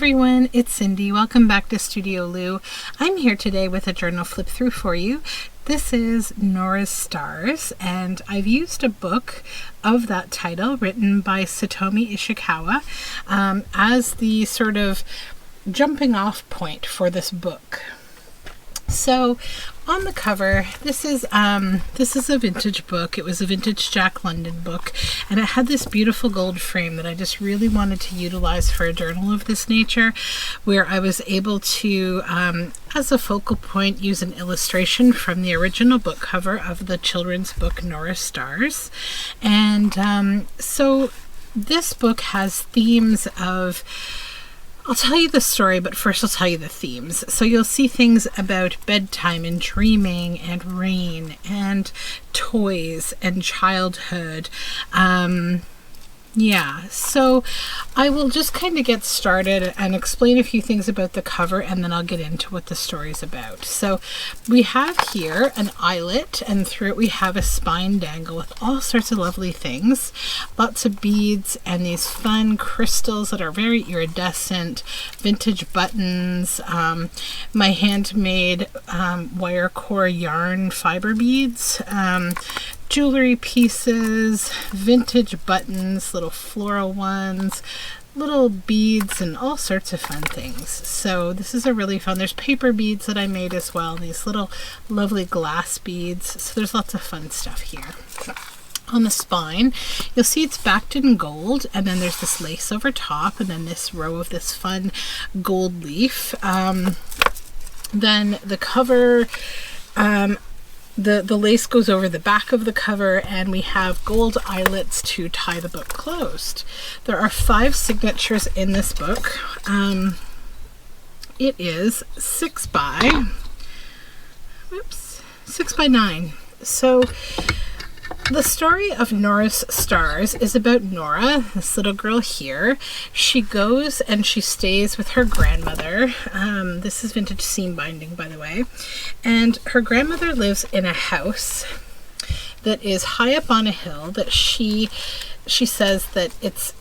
everyone, it's Cindy. Welcome back to Studioloo. I'm here today with a journal flip through for you. This is Nora's Stars, and I've used a book of that title written by Satomi Ishikawa as the sort of jumping off point for this book. So on the cover, this is a vintage book. It was a vintage Jack London book, and it had this beautiful gold frame that I just really wanted to utilize for a journal of this nature, where I was able to, as a focal point, use an illustration from the original book cover of the children's book Nora's Stars. And so this book has themes of, I'll tell you the story, but first I'll tell you the themes. So you'll see things about bedtime and dreaming and rain and toys and childhood. So I will just kind of get started and explain a few things about the cover, and then I'll get into what the story's about. So we have here an eyelet, and through it we have a spine dangle with all sorts of lovely things. Lots of beads and these fun crystals that are very iridescent, vintage buttons, my handmade wire core yarn fiber beads, jewelry pieces, vintage buttons, little floral ones, little beads, and all sorts of fun things. So this is a really fun, there's paper beads that I made as well, these little lovely glass beads. So there's lots of fun stuff here. On the spine, you'll see it's backed in gold, and then there's this lace over top, and then this row of this fun gold leaf. Then the cover, the lace goes over the back of the cover, and we have gold eyelets to tie the book closed. There are 5 signatures in this book. It is 6 by 9. So the story of Nora's Stars is about Nora, this little girl here. She goes and she stays with her grandmother. This is vintage seam binding, by the way. And her grandmother lives in a house that is high up on a hill that she says that it's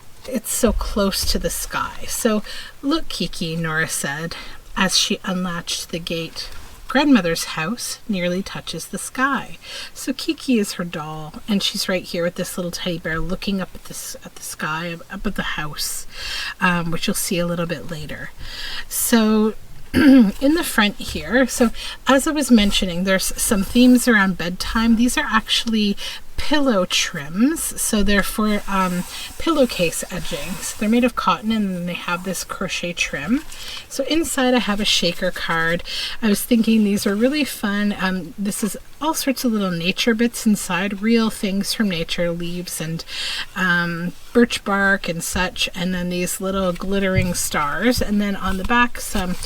so close to the sky. So, "Look, Kiki," Nora said as she unlatched the gate. "Grandmother's house nearly touches the sky." So Kiki is her doll, and she's right here with this little teddy bear looking up at the sky, up at the house, which you'll see a little bit later. So in the front here, so as I was mentioning, there's some themes around bedtime. These are actually pillow trims, so they're for pillowcase edgings. They're made of cotton, and then they have this crochet trim. So inside I have a shaker card. I was thinking these are really fun. This is all sorts of little nature bits inside, real things from nature, leaves and birch bark and such, and then these little glittering stars, and then on the back some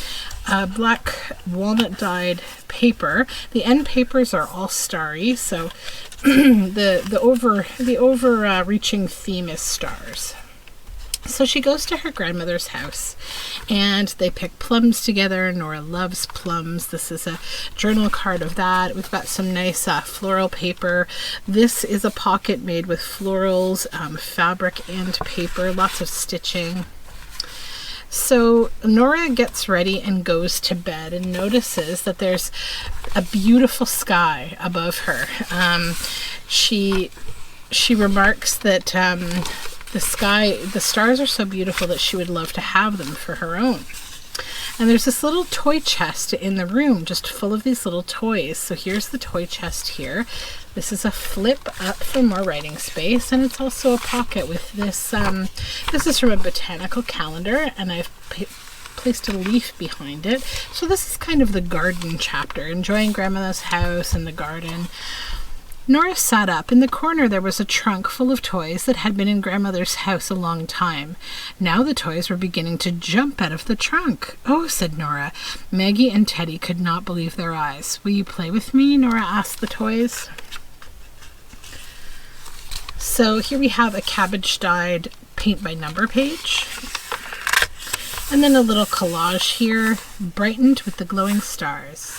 black walnut dyed paper. The end papers are all starry, so the overreaching theme is stars. So she goes to her grandmother's house, and they pick plums together. Nora loves plums. This is a journal card of that. We've got some nice floral paper. This is a pocket made with florals, fabric and paper, lots of stitching. So Nora gets ready and goes to bed and notices that there's a beautiful sky above her. She remarks that the stars are so beautiful that she would love to have them for her own. And there's this little toy chest in the room just full of these little toys. So here's the toy chest here. This is a flip up for more writing space, and it's also a pocket with this. This is from a botanical calendar, and I've placed a leaf behind it. So this is kind of the garden chapter, enjoying grandmother's house and the garden. Nora sat up. In the corner there was a trunk full of toys that had been in grandmother's house a long time. Now the toys were beginning to jump out of the trunk. "Oh," said Nora. Maggie and Teddy could not believe their eyes. "Will you play with me?" Nora asked the toys. So here we have a cabbage dyed paint by number page. And then a little collage here, brightened with the glowing stars.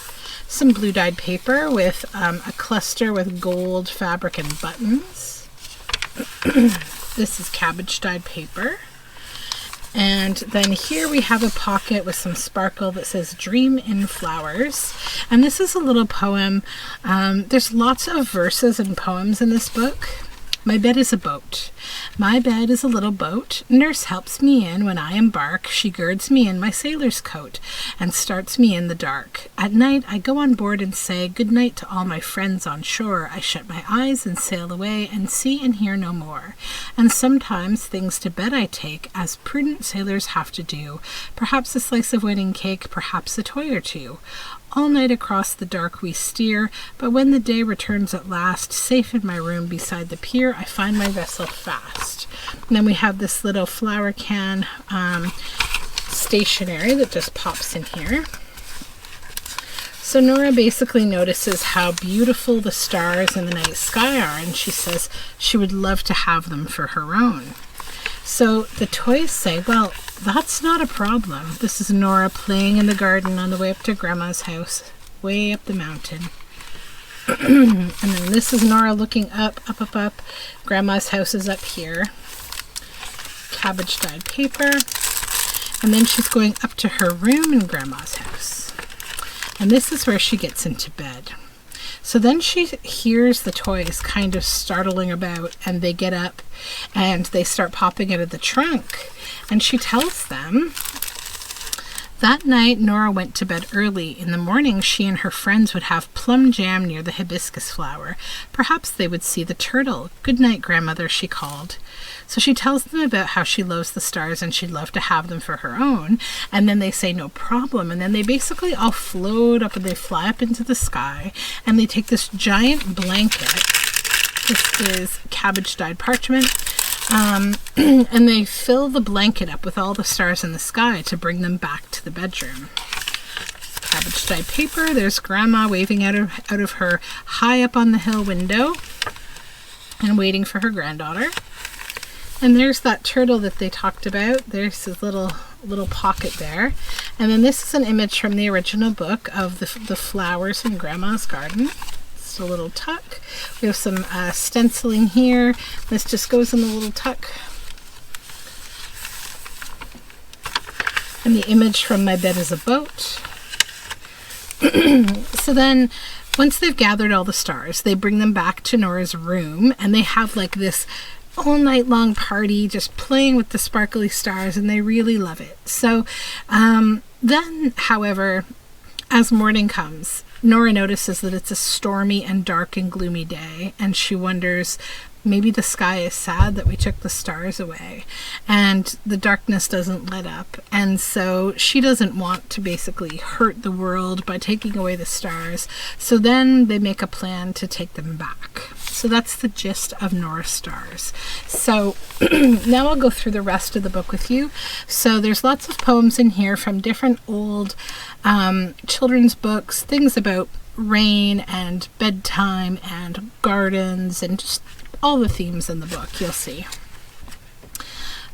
Some blue dyed paper with a cluster with gold fabric and buttons. This is cabbage dyed paper. And then here we have a pocket with some sparkle that says Dream in Flowers. And this is a little poem. There's lots of verses and poems in this book. My bed is a boat. My bed is a little boat. Nurse helps me in when I embark. She girds me in my sailor's coat and starts me in the dark. At night I go on board and say good night to all my friends on shore. I shut my eyes and sail away and see and hear no more. And sometimes things to bed I take, as prudent sailors have to do. Perhaps a slice of wedding cake, perhaps a toy or two. All night across the dark we steer, but when the day returns at last, safe in my room beside the pier, I find my vessel fast. And then we have this little flower can stationery that just pops in here. So Nora basically notices how beautiful the stars in the night sky are, and she says she would love to have them for her own. So the toys say, well, that's not a problem. This is Nora playing in the garden on the way up to Grandma's house, way up the mountain. And then this is Nora looking up. Grandma's house is up here. Cabbage dyed paper. And then she's going up to her room in Grandma's house. And this is where she gets into bed. So then she hears the toys kind of startling about, and they get up and they start popping out of the trunk. And she tells them, that night Nora went to bed early. In the morning she and her friends would have plum jam near the hibiscus flower. Perhaps they would see the turtle. Good night, grandmother, she called. So she tells them about how she loves the stars and she'd love to have them for her own. And then they say no problem. And then they basically all float up and they fly up into the sky. And they take this giant blanket. This is cabbage dyed parchment. And they fill the blanket up with all the stars in the sky to bring them back to the bedroom. Cabbage dyed paper. There's Grandma waving out of her high up on the hill window and waiting for her granddaughter. And there's that turtle that they talked about. There's his little pocket there. And then this is an image from the original book of the flowers in Grandma's garden. A little tuck. We have some stenciling here. This just goes in the little tuck. And the image from My Bed is a Boat. So then, once they've gathered all the stars, they bring them back to Nora's room, and they have like this all night long party just playing with the sparkly stars, and they really love it. So then, however, as morning comes, Nora notices that it's a stormy and dark and gloomy day, and she wonders, maybe the sky is sad that we took the stars away, and the darkness doesn't let up, and so she doesn't want to basically hurt the world by taking away the stars. So then they make a plan to take them back. So that's the gist of Nora's Stars. So now I'll go through the rest of the book with you. So there's lots of poems in here from different old children's books, things about rain and bedtime and gardens and just all the themes in the book, you'll see.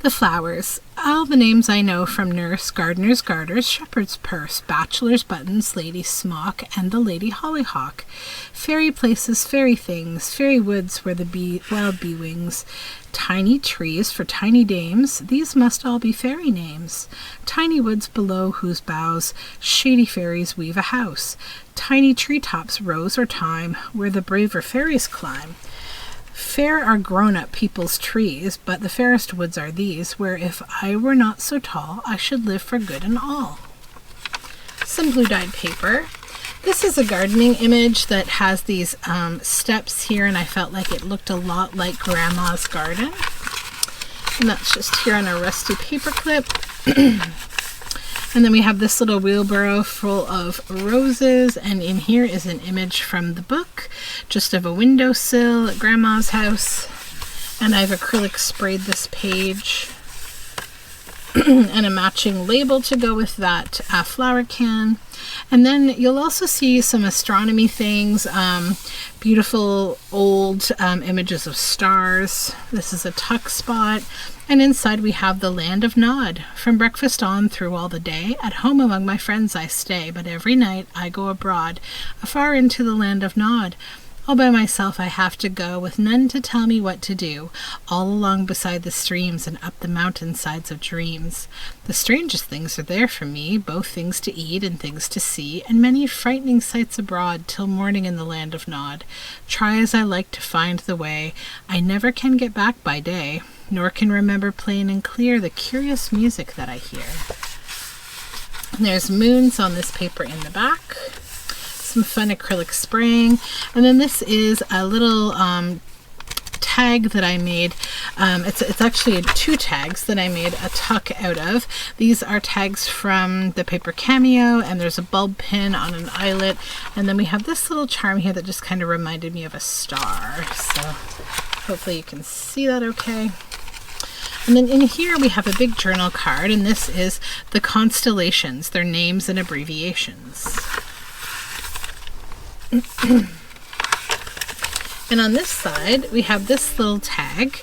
The flowers. All the names I know from nurse, gardener's garters, shepherd's purse, bachelor's buttons, lady's smock, and the lady hollyhock. Fairy places, fairy things, fairy woods where the wild bee wings. Tiny trees for tiny dames, these must all be fairy names. Tiny woods below whose boughs shady fairies weave a house. Tiny treetops, rose or thyme, where the braver fairies climb. Fair are grown-up people's trees, but the fairest woods are these, where if I were not so tall, I should live for good and all. Some blue-dyed paper. This is a gardening image that has these steps here, and I felt like it looked a lot like Grandma's garden. And that's just here on a rusty paper clip. And then we have this little wheelbarrow full of roses, and in here is an image from the book, just of a windowsill at Grandma's house. And I've acrylic sprayed this page. And a matching label to go with that flower can. And then you'll also see some astronomy things, beautiful old images of stars. This is a tuck spot. And inside we have the land of Nod. From breakfast on through all the day, at home among my friends I stay, but every night I go abroad, afar into the land of Nod. All by myself I have to go, with none to tell me what to do, all along beside the streams and up the mountainsides of dreams. The strangest things are there for me, both things to eat and things to see, and many frightening sights abroad, till morning in the land of Nod. Try as I like to find the way, I never can get back by day, nor can remember plain and clear the curious music that I hear. And there's moons on this paper in the back, some fun acrylic spraying, and then this is a little tag that I made. It's actually 2 tags that I made a tuck out of. These are tags from the paper Cameo, and there's a bulb pin on an eyelet, and then we have this little charm here that just kind of reminded me of a star. So hopefully you can see that okay. And then in here we have a big journal card, and this is the constellations, their names and abbreviations. And on this side we have this little tag.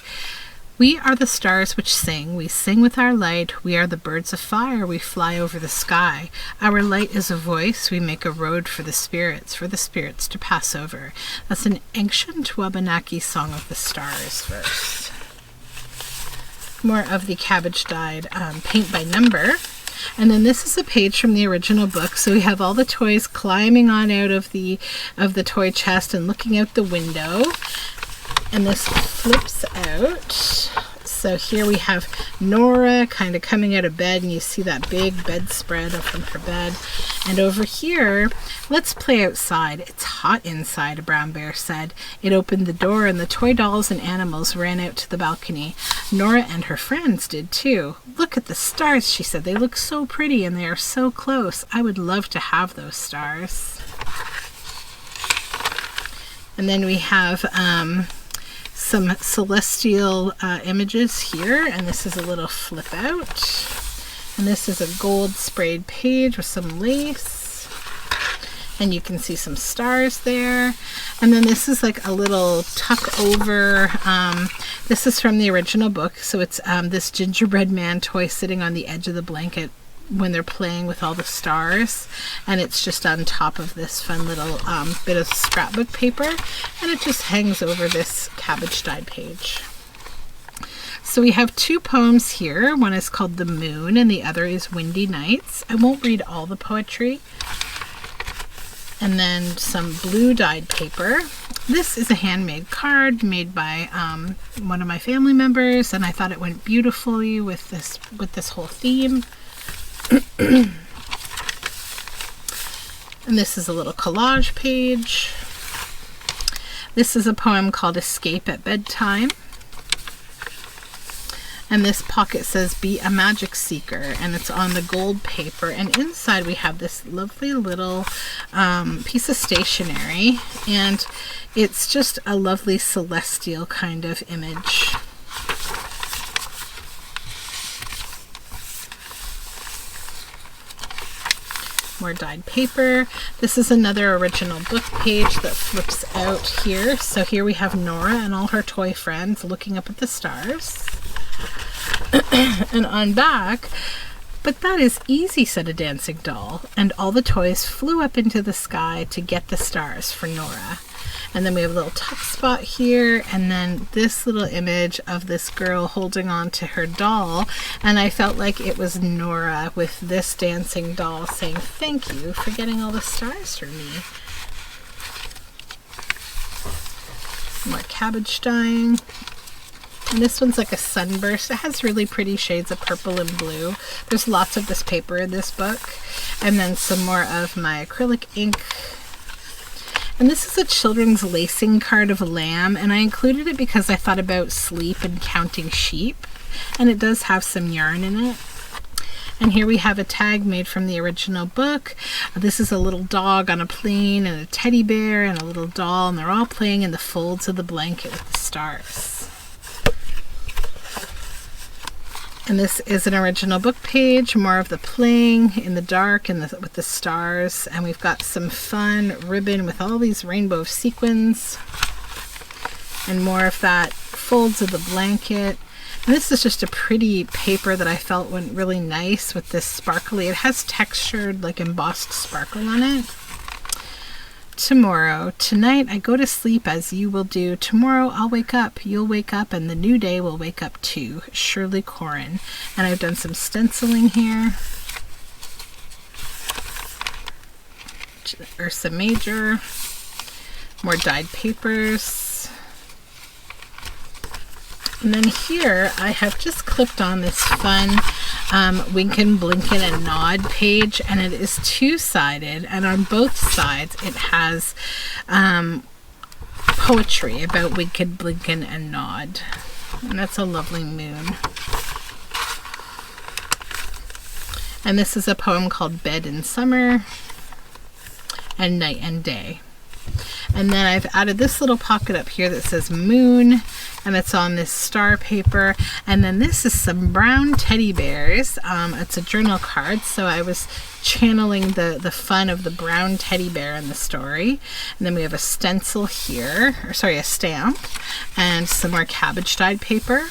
We are the stars which sing, we sing with our light, we are the birds of fire, we fly over the sky. Our light is a voice, we make a road for the spirits to pass over. That's an ancient Wabanaki song of the stars verse. More of the cabbage dyed paint by number. And then this is a page from the original book. So we have all the toys climbing on out of the toy chest and looking out the window. And this flips out. So here we have Nora kind of coming out of bed, and you see that big bedspread up from her bed. And over here, let's play outside. It's hot inside, a brown bear said. It opened the door, and the toy dolls and animals ran out to the balcony. Nora and her friends did too. Look at the stars, she said. They look so pretty, and they are so close. I would love to have those stars. And then we have some celestial images here, and this is a little flip out, and this is a gold sprayed page with some lace, and you can see some stars there. And then this is like a little tuck over. This is from the original book, so it's this gingerbread man toy sitting on the edge of the blanket when they're playing with all the stars, and it's just on top of this fun little bit of scrapbook paper, and it just hangs over this cabbage dyed page. So we have 2 poems here. One is called The Moon and the other is Windy Nights. I won't read all the poetry. And then some blue dyed paper. This is a handmade card made by one of my family members, and I thought it went beautifully with this whole theme. And this is a little collage page. This is a poem called Escape at Bedtime. And this pocket says Be a Magic Seeker, and it's on the gold paper. And inside we have this lovely little piece of stationery, and it's just a lovely celestial kind of image. More dyed paper. This is another original book page that flips out here. So here we have Nora and all her toy friends looking up at the stars. And on back, but that is easy, said a dancing doll, and all the toys flew up into the sky to get the stars for Nora. And then we have a little tuck spot here, and then this little image of this girl holding on to her doll, and I felt like it was Nora with this dancing doll saying thank you for getting all the stars for me. More cabbage dyeing. And this one's like a sunburst. It has really pretty shades of purple and blue. There's lots of this paper in this book. And then some more of my acrylic ink. And this is a children's lacing card of a lamb, and I included it because I thought about sleep and counting sheep, and it does have some yarn in it. And here we have a tag made from the original book. This is a little dog on a plane, and a teddy bear, and a little doll, and they're all playing in the folds of the blanket with the stars. And this is an original book page, more of the playing in the dark and with the stars. And we've got some fun ribbon with all these rainbow sequins. And more of that folds of the blanket. And this is just a pretty paper that I felt went really nice with this sparkly. It has textured, like embossed sparkle on it. tomorrow. Tonight I go to sleep as you will do. Tomorrow I'll wake up. You'll wake up and the new day will wake up too. Shirley Corrin. And I've done some stenciling here. Ursa Major. More dyed papers. And then here I have just clipped on this fun Winkin', Blinkin' and Nod page, and it is two-sided, and on both sides it has poetry about Winkin', Blinkin' and Nod. And that's a lovely moon. And this is a poem called Bed in Summer and Night and Day. And then I've added this little pocket up here that says moon, and it's on this star paper. And then this is some brown teddy bears. It's a journal card, so I was channeling the fun of the brown teddy bear in the story. And then we have a stencil here, or sorry, a stamp, and some more cabbage dyed paper.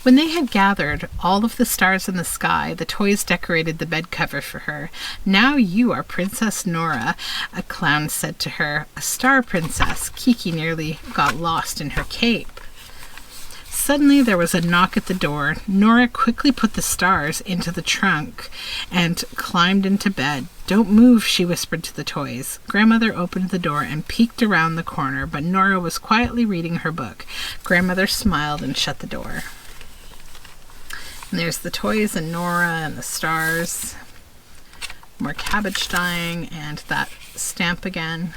When they had gathered all of the stars in the sky, the toys decorated the bed cover for her. "Now you are Princess Nora," a clown said to her. "A star princess." Kiki nearly got lost in her cape. Suddenly there was a knock at the door. Nora quickly put the stars into the trunk and climbed into bed. "Don't move," she whispered to the toys. Grandmother opened the door and peeked around the corner, but Nora was quietly reading her book. Grandmother smiled and shut the door. And there's the toys and Nora and the stars. More cabbage dyeing and that stamp again.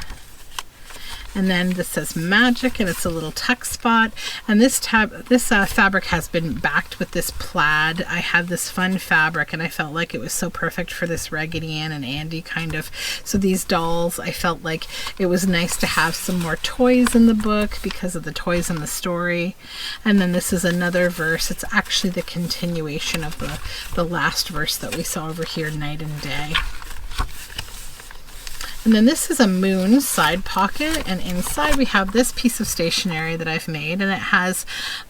And then this says magic, and it's a little tuck spot. And this fabric has been backed with this plaid. I had this fun fabric, and I felt like it was so perfect for this Raggedy Ann and Andy kind of. So these dolls, I felt like it was nice to have some more toys in the book because of the toys in the story. And then this is another verse. It's actually the continuation of the last verse that we saw over here, Night and Day. And then this is a moon side pocket, and inside we have this piece of stationery that I've made, and it has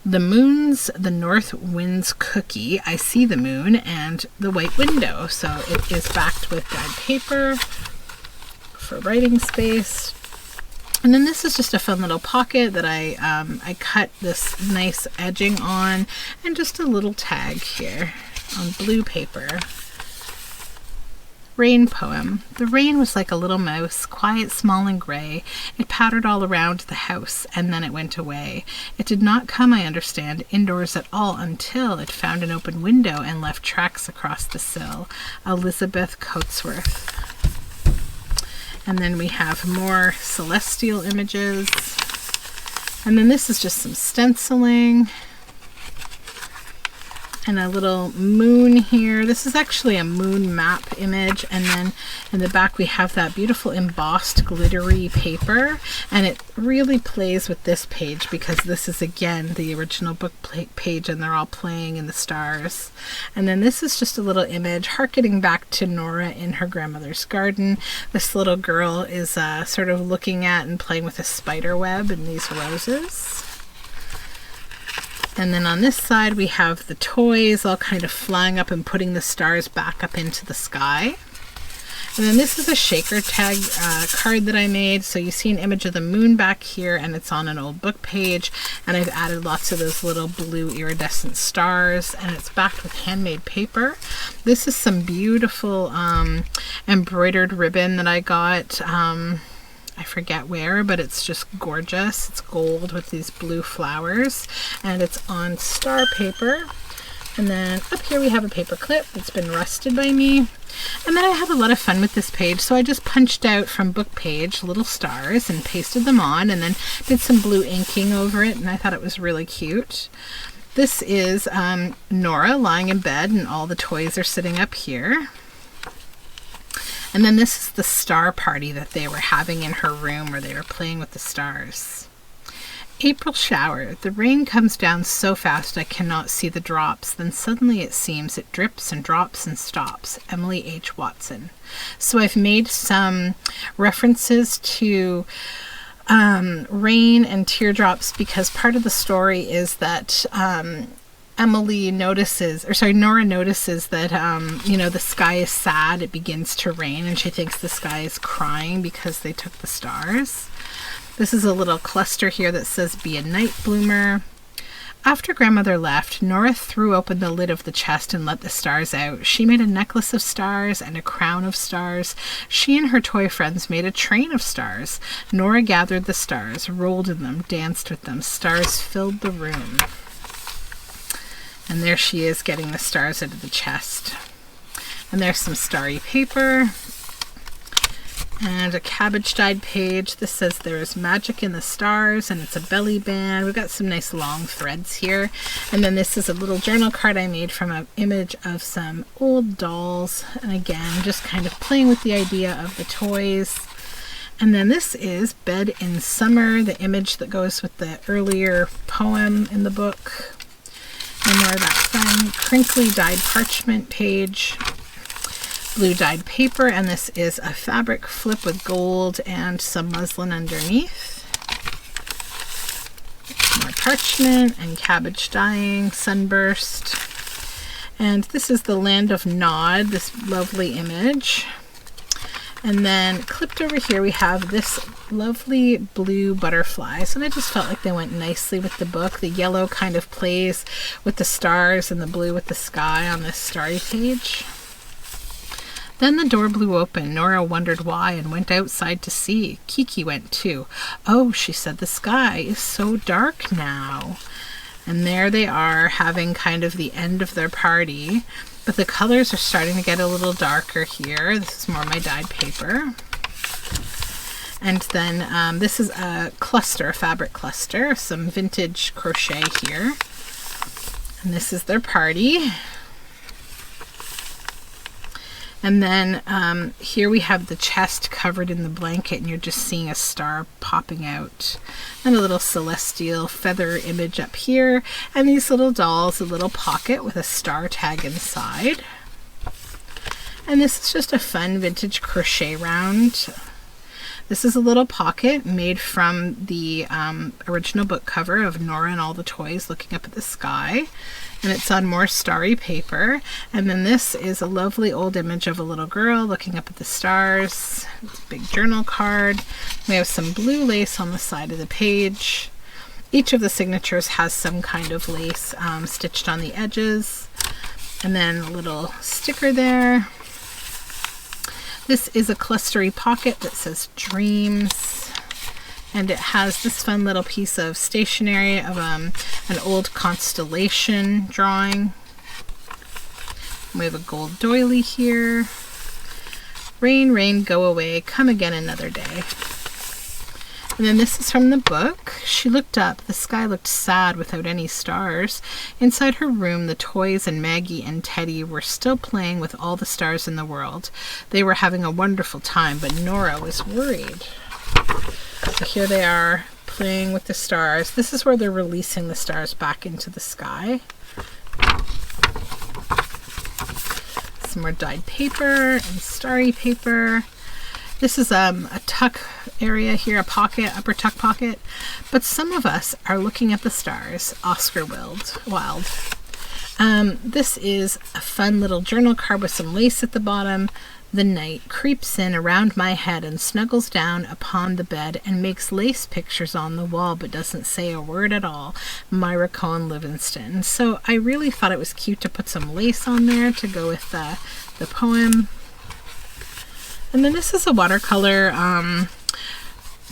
the moon's, the north wind's cookie, I see the moon, and the white window. So it is backed with dyed paper for writing space. And then this is just a fun little pocket that I cut this nice edging on, and just a little tag here on blue paper. Rain poem. The rain was like a little mouse, quiet, small, and gray. It pattered all around the house, and then it went away. It did not come, I understand, indoors at all until it found an open window and left tracks across the sill. Elizabeth Coatsworth. And then we have more celestial images. And then this is just some stenciling. And a little moon here. This is actually a moon map image, and then in the back we have that beautiful embossed glittery paper, and it really plays with this page because this is again the original book page, and they're all playing in the stars. And then this is just a little image harkening back to Nora in her grandmother's garden. This little girl is sort of looking at and playing with a spider web and these roses. And then on this side we have the toys all kind of flying up and putting the stars back up into the sky. And then this is a shaker tag card that I made. So you see an image of the moon back here, and it's on an old book page. And I've added lots of those little blue iridescent stars, and it's backed with handmade paper. This is some beautiful embroidered ribbon that I got. I forget where, but it's just gorgeous. It's gold with these blue flowers, and it's on star paper. And then up here we have a paper clip that's been rusted by me. And then I had a lot of fun with this page, so I just punched out from book page little stars and pasted them on, and then did some blue inking over it, and I thought it was really cute. This is Nora lying in bed, and all the toys are sitting up here. And then this is the star party that they were having in her room where they were playing with the stars. April shower. The rain comes down so fast I cannot see the drops. Then suddenly it seems it drips and drops and stops. Emily H. Watson. So I've made some references to rain and teardrops because part of the story is that Nora notices that, you know, the sky is sad. It begins to rain, and she thinks the sky is crying because they took the stars. This is a little cluster here that says, "Be a night bloomer." After grandmother left, Nora threw open the lid of the chest and let the stars out. She made a necklace of stars and a crown of stars. She and her toy friends made a train of stars. Nora gathered the stars, rolled in them, danced with them. Stars filled the room. And there she is getting the stars out of the chest. And there's some starry paper. And a cabbage dyed page. This says there is magic in the stars, and it's a belly band. We've got some nice long threads here. And then this is a little journal card I made from an image of some old dolls. And again, just kind of playing with the idea of the toys. And then this is Bed in Summer, the image that goes with the earlier poem in the book. And more of that fun crinkly dyed parchment page. Blue dyed paper, and this is a fabric flip with gold and some muslin underneath. More parchment and cabbage dyeing, sunburst. And this is the Land of Nod, this lovely image. And then clipped over here we have this lovely blue butterflies, and I just felt like they went nicely with the book. The yellow kind of plays with the stars and the blue with the sky on this starry page. Then the door blew open. Nora wondered why and went outside to see. Kiki went too. "Oh," she said, "the sky is so dark now." And there they are having kind of the end of their party. But the colors are starting to get a little darker here. This is more my dyed paper. And then this is a cluster, a fabric cluster, some vintage crochet here. And this is their party. And then here we have the chest covered in the blanket, and you're just seeing a star popping out. And a little celestial feather image up here. And these little dolls, a little pocket with a star tag inside. And this is just a fun vintage crochet round. This is a little pocket made from the original book cover of Nora and all the toys looking up at the sky. And it's on more starry paper. And then this is a lovely old image of a little girl looking up at the stars. It's a big journal card. We have some blue lace on the side of the page. Each of the signatures has some kind of lace stitched on the edges. And then a little sticker there. This is a clustery pocket that says Dreams. And it has this fun little piece of stationery of an old constellation drawing. We have a gold doily here. Rain, rain, go away, come again another day. And then this is from the book. She looked up. The sky looked sad without any stars. Inside her room, the toys and Maggie and Teddy were still playing with all the stars in the world. They were having a wonderful time, but Nora was worried. So here they are playing with the stars. This is where they're releasing the stars back into the sky. Some more dyed paper and starry paper. This is a tuck area here, a pocket, upper tuck pocket. But some of us are looking at the stars. Oscar Wilde. This is a fun little journal card with some lace at the bottom. The night creeps in around my head and snuggles down upon the bed and makes lace pictures on the wall but doesn't say a word at all. Myra Cohen Livingston. So I really thought it was cute to put some lace on there to go with the poem. And then this is a watercolor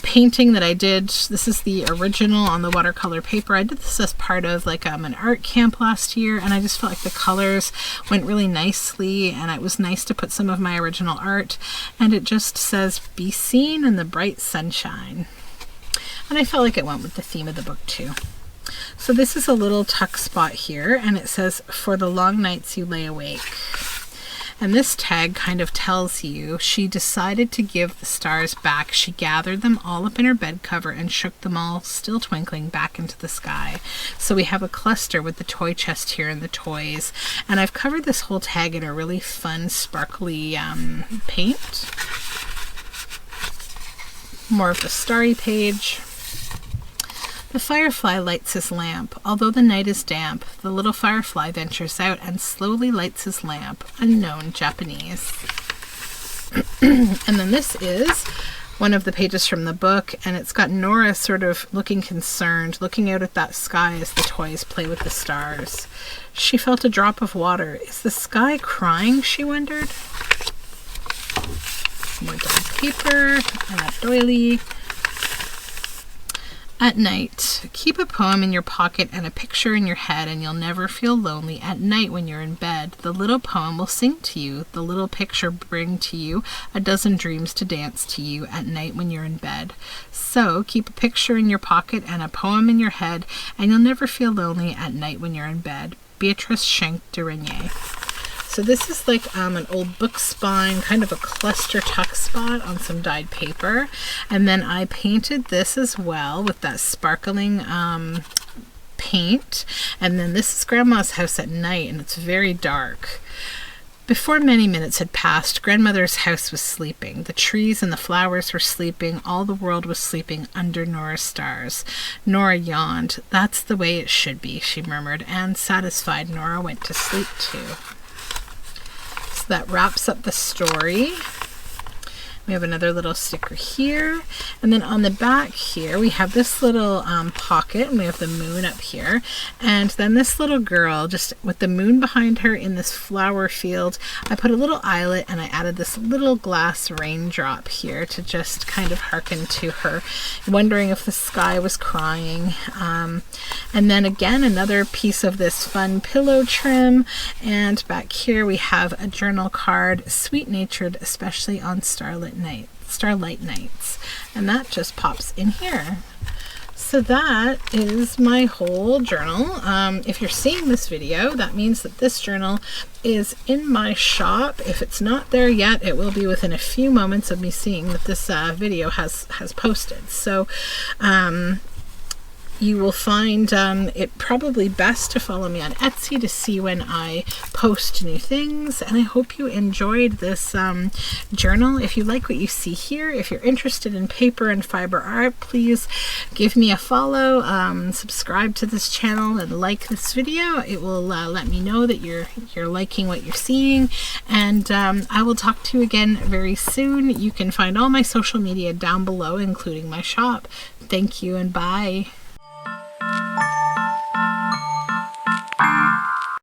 painting that I did. This is the original on the watercolor paper. I did this as part of like an art camp last year, and I just felt like the colors went really nicely, and it was nice to put some of my original art. And it just says, "Be seen in the bright sunshine." And I felt like it went with the theme of the book too. So this is a little tuck spot here, and it says, "For the long nights you lay awake." And this tag kind of tells you she decided to give the stars back. She gathered them all up in her bed cover and shook them all, still twinkling, back into the sky. So we have a cluster with the toy chest here and the toys. And I've covered this whole tag in a really fun, sparkly paint. More of the starry page. The firefly lights his lamp. Although the night is damp, the little firefly ventures out and slowly lights his lamp. Unknown Japanese. And then this is one of the pages from the book, and it's got Nora sort of looking concerned, looking out at that sky as the toys play with the stars. She felt a drop of water. Is the sky crying, she wondered? More dyed paper, and a doily. At night, keep a poem in your pocket and a picture in your head, and you'll never feel lonely. At night when you're in bed, the little poem will sing to you, the little picture bring to you a dozen dreams to dance to you at night when you're in bed. So keep a picture in your pocket and a poem in your head, and you'll never feel lonely at night when you're in bed. Beatrice Schenck de Renier. So this is like an old book spine, kind of a cluster tuck spot on some dyed paper. And then I painted this as well with that sparkling paint. And then this is Grandma's house at night, and it's very dark. Before many minutes had passed, Grandmother's house was sleeping. The trees and the flowers were sleeping. All the world was sleeping under Nora's stars. Nora yawned. That's the way it should be, she murmured, and satisfied, Nora went to sleep too. That wraps up the story. We have another little sticker here, and then on the back here we have this little pocket, and we have the moon up here, and then this little girl just with the moon behind her in this flower field. I put a little eyelet and I added this little glass raindrop here to just kind of hearken to her wondering if the sky was crying. And then again another piece of this fun pillow trim, and back here we have a journal card, sweet-natured especially on starlight nights, and that just pops in here. So that is my whole journal. If you're seeing this video, that means that this journal is in my shop. If it's not there yet, it will be within a few moments of me seeing that this video has posted. So you will find it probably best to follow me on Etsy to see when I post new things. And I hope you enjoyed this journal. If you like what you see here, if you're interested in paper and fiber art, please give me a follow, subscribe to this channel, and like this video. It will let me know that you're liking what you're seeing. And I will talk to you again very soon. You can find all my social media down below, including my shop. Thank you and bye.